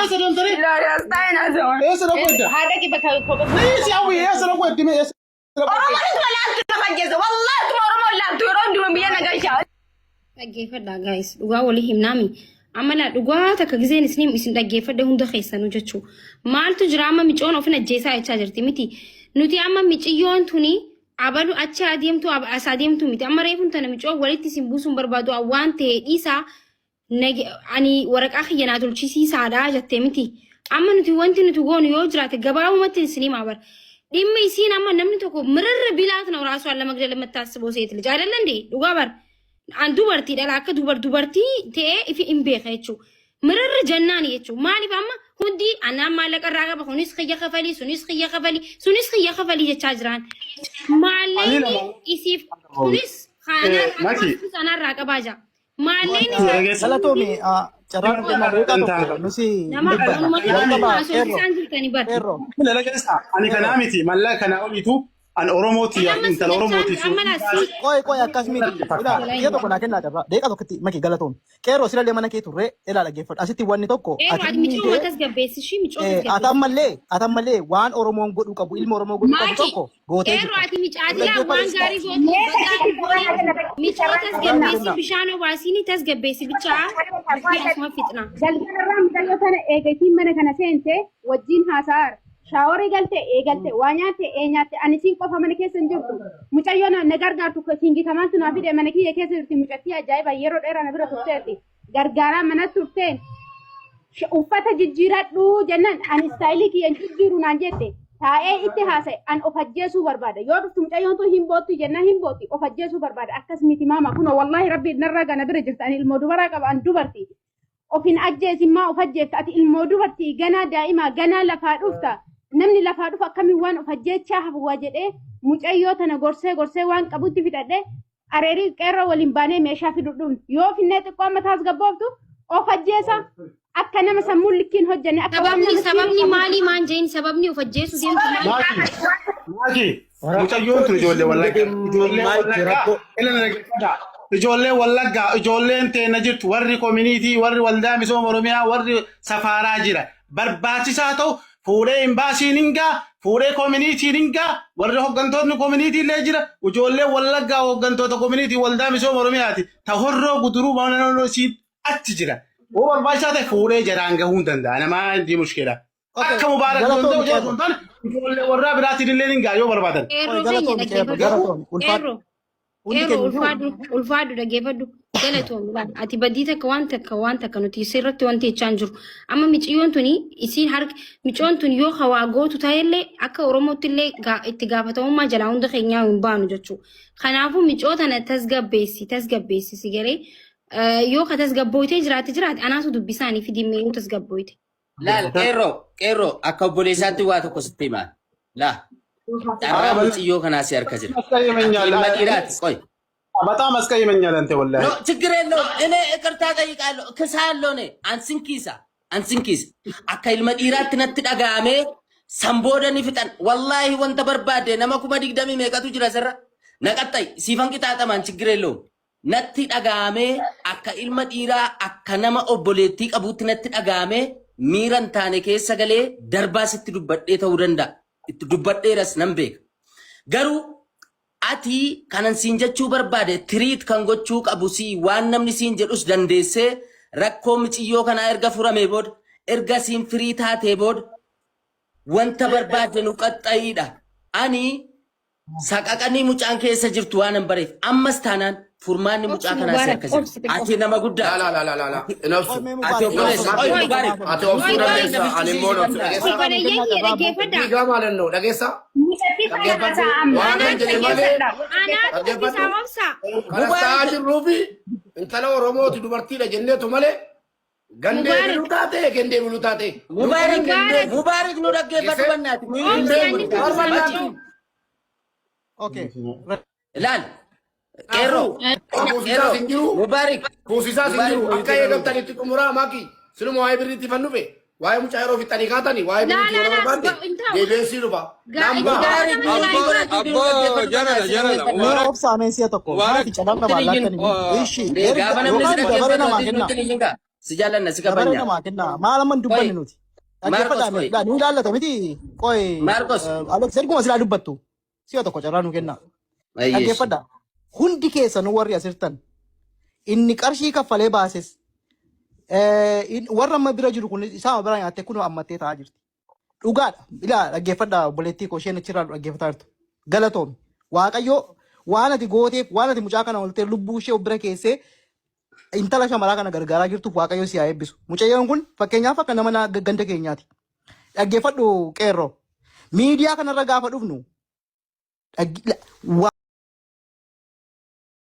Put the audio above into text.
ايش الانتري لا يا استاينا زون ايش الوقت هذا كيف بتكون ليش يا ابوي ايش الوقت ايش oromo ni wala tu fajjeza wallahi tu oromo la tu ron du mi yana gaisha dhaggeeffadha guys dhugaa walii himnaami amana dhugaa takka gizeen isniim isin dhaggeeffadhe hunda keessanu jechuu maaltu jira amma micoon ofin ajjeesaa jechaa jirti miti nuti amma miciyyoon tuni abalu achi adeemtu as adeemtu miti amma reefun tana micoon walitti isin buusuun barbaadu waan ta'e dhiisaa ani waraqaa xiyyanaa tolchisiisaadha jettee miti amma nuti wanti nuti goonu yoo jiraate gabaabumatti isiniim abar dhimma isiin amma namni tokko mirarra bilaatna raasu alla magdala mattaasiboo seet lija aydalle inde dhugaa bar an dubartiidha akka dubartii ta'e ifi hin beeka jechuu mirarra jannaani jechuu maaliif amma hundi anaan maallaqa irraa qaba kunis xiyya kafalii sunis xiyya kafalii jechaa jiraan maalleen isiif kunis kanarraa qabaa jira maalleen salatomi carraan kenna reeqa nusi nama dhummaa isaan jirtanii bar لا لا جلسة أنا كنامتي ملا كنا أوليتو أن أوروموتي أنت الأوروموتي koy akkasmiti ila yeto kuna kenna carra deeqa tokkotti maki galatoon qeerroo sirallee mana kee turre ila dhaggeeffadhu asitti wanni tokko atammallee waan oromoon godhu qabu ilma oromoo godhu qabu tokko gootee ati micaadila waan gaarii gootu micootas gabbeessi bishaan obaasiini tas gabbeessi bichaa akkasuma fixna galgalarraa midhagoo kana eegatiin mana kana seente wajjin haasaar shaawari eegalte waa nyaatte ani siin qofa mana keessa hin jirtu mucayyoon na gargaartu kingitamaan tunaa fide mana kiyya keessa jirti mucattii ajaa'iba yeroo dheeraa na bira turteerti gargaaraa mana turteen uffata jijjiiradhu jennaan ani istaayilii kiyya jijjiiru naan jette taa'ee itti haasa'e an of ajjeesuu barbaada yoo dhuftu mucayyoon tun hin boottu jennaan hin bootti of ajjeesuu barbaada akkas miti maama kunoo wallaahi rabbi narraa gana bira jirti ani ilmoo dubaraa qaba an dubarti ofin ajjeesimmaa of ajjeefta ati ilmoo dubartii ganaa daa'imaa ganaa lafaa dhufta namni lafaa dhufa akkamiin waan of ajjeechaa hafuwaa jedhee mucayyoo tana gorsee waan qabutti fidhadhe areerii qeerroo waliin baanee meeshaa fidudhuun yoo finnee xiqqoo amma taas gabbooftu of ajjeesa akka nama sammuun likkiin hojjenne akka waan nama sababni maalii maan jeen sababni of ajjeesu deemtu maaki mucayyoon tun ijoollee wallaggaa ijoollee wallaggaa ijoolleen teena jirtu warri koominiitii warri waldaa misooma oromiyaa warri safaaraa jira barbaachisaa ta'u fuudhee imbaasiin hingaa fuudhee koominiitiin hingaa warri hoggantootni koominiitii illee jira ijoollee wallaggaa hoggantoota koominiitii waldaa misooma oromiyaati ta horroo guduruu baananoo siit achi jira oo barbaachisaa ta'e fuudhee jaraan gahuu danda'a namaa hindi mushkila akka mubaarak doonte ijoollee warraa biraatiin illee hingaa yoo barbaadan ulfaadhu dhaggeeffadhu galatoomuu ati badii takka waan takka nuti sirratti wanti jechaan jiru amma miciyyoon tuni isiin harka micoon tun yoo hawaa gootu ta'ellee akka oromootti illee itti gaafatamummaa jalaa hunda keenyaa hin baanu jechuu kanaafuu micoo tana tasgabbeessi sigalee yoo ka tasgabbooytee jiraate anaatu dubbisaanii fi dimmee yoo tasgabbooyte. laal qeerroo akka obboleessaatti waa tokko sitti himaa laa. Carraa miciyyoo kanaa si harka jira. Ilma dhiiraati qoy. በጣም አስቀይመኛል አንተ ወላሂ ነው ችግር የለውም እኔ ይቅርታ ጠይቃለሁ ክሳለሁ እኔ አንስንኪስ አካ ilma dhiiraatti natti dhagaame samboodani fixan wallahi wanta barbaade nama kuma digdami meeqatu jira sirra naqaxxay siifan qixaaxamaan ችግር የለውም natti dhagaame akka ilma dhiiraa akka nama obboleettii qabuutti natti dhagaame miiran taane keessa galee darbaa sitti dubbadhee ta'uu danda'a itti dubbadheeras nan beeka garuu ati kanan siin jechuu barbaade tiriit kan gochuu qabu si waan namni siin jedhus dandeessee rakkoo miciyyoo kana erga furame booda erga siin firii taatee booda wanta barbaade nu qaxxayiidha ani saqaqanii mucaan keessa jirtu waan hin bareef ammas taanaan furmaanni mucaa kanaa si akka jiru ati nama guddaa ati obboleessa ati obsuudha keessa ani immoo dhiigaa maalan noo dhageessa kanastaa jirruufi intala oromooti dubartiidha jenneetu malee gandee bilu taate gandee bilu taate mubaarik nu dhaggeeffatu bannaati okay laal Ero, Mubarak, kusisaa sinjiru akka eegamtanitti xumuraa maaki sinuma waa'ee birriitti fannufe waa'ee mucaa yeroo fixanii kaatanii waa'ee birriitti yeroo barbaadde deebi'eessii dhufa. Mee obsa ameensiya tokko maati calaqqa baallaattanii ishii dabaree namaa kenna. Sijalanna si Dabaree kabanya. namaa kennaa. Maal amma hin dubbanne nuti. Dhaggeeffadhaan Marcos, nu ilaallata miti. Qoy. Marcos. Alex erguma silaa dubbattu. Si'a tokko carraa nu kennaa. Ayyesh. Dhaggeeffadhaa. Hundi keessanuu warri asirtan. Inni qarshii kaffalee baases. Warra amma bira jiru kun isaa bira nyaattee kun ammattee taa'aa jirti. Dhugaadha. Ilaa dhaggeeffadhaa obboleettii koo isheen achirraa dhaggeeffataa jirtu. Galatoomi. Waaqayyoo waan ati gooteef waan ati mucaa kana oltee lubbuu ishee bira keessee intala shamaraa kana gargaaraa jirtuuf waaqayyoo si haa eebbisu. Mucayyoon kun fakkeenyaaf akka nama ganda keenyaati. Dhaggeeffadhu qeerroo. Miidiyaa kanarra gaafa dhufnu